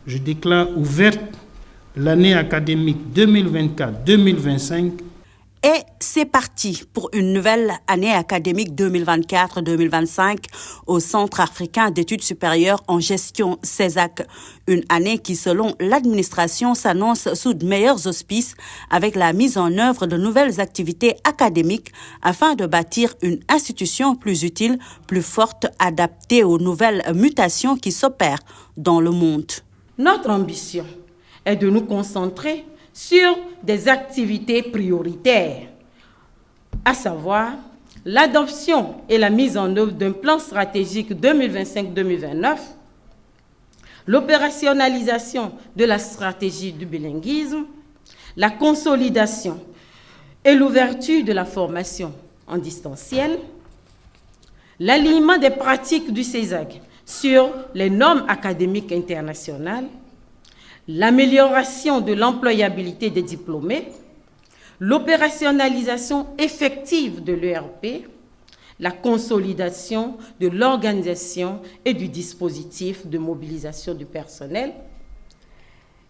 je déclare ouverte l'année académique 2024-2025. Et c'est parti pour une nouvelle année académique 2024-2025 au Centre africain d'études supérieures en gestion CESAC. Une année qui, selon l'administration, s'annonce sous de meilleurs auspices avec la mise en œuvre de nouvelles activités académiques afin de bâtir une institution plus utile, plus forte, adaptée aux nouvelles mutations qui s'opèrent dans le monde. Notre ambition est de nous concentrer sur des activités prioritaires, à savoir l'adoption et la mise en œuvre d'un plan stratégique 2025-2029, l'opérationnalisation de la stratégie du bilinguisme, la consolidation et l'ouverture de la formation en distanciel, l'alignement des pratiques du CESAC sur les normes académiques internationales, l'amélioration de l'employabilité des diplômés, l'opérationnalisation effective de l'ERP, la consolidation de l'organisation et du dispositif de mobilisation du personnel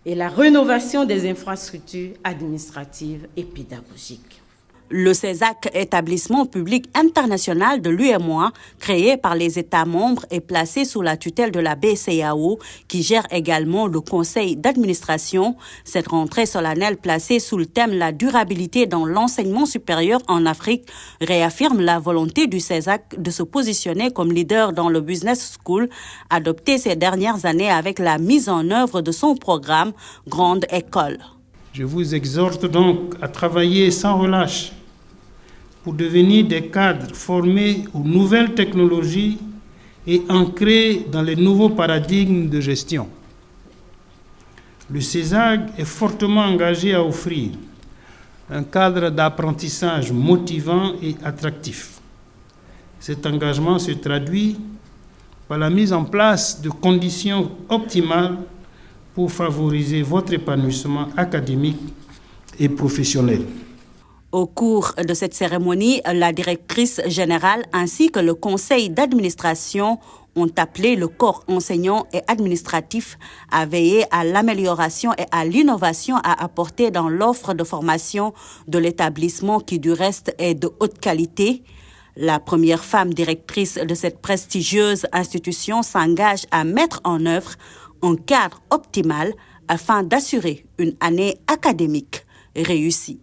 et la rénovation des infrastructures administratives et pédagogiques. Le CESAC, établissement public international de l'UEMOA, créé par les États membres et placé sous la tutelle de la BCEAO, qui gère également le conseil d'administration. Cette rentrée solennelle placée sous le thème « La durabilité dans l'enseignement supérieur en Afrique » réaffirme la volonté du CESAC de se positionner comme leader dans le Business School, adopté ces dernières années avec la mise en œuvre de son programme « Grande École ». Je vous exhorte donc à travailler sans relâche pour devenir des cadres formés aux nouvelles technologies et ancrés dans les nouveaux paradigmes de gestion. Le CESAC est fortement engagé à offrir un cadre d'apprentissage motivant et attractif. Cet engagement se traduit par la mise en place de conditions optimales pour favoriser votre épanouissement académique et professionnel. Au cours de cette cérémonie, la directrice générale ainsi que le conseil d'administration ont appelé le corps enseignant et administratif à veiller à l'amélioration et à l'innovation à apporter dans l'offre de formation de l'établissement qui, du reste, est de haute qualité. La première femme directrice de cette prestigieuse institution s'engage à mettre en œuvre un cadre optimal afin d'assurer une année académique réussie.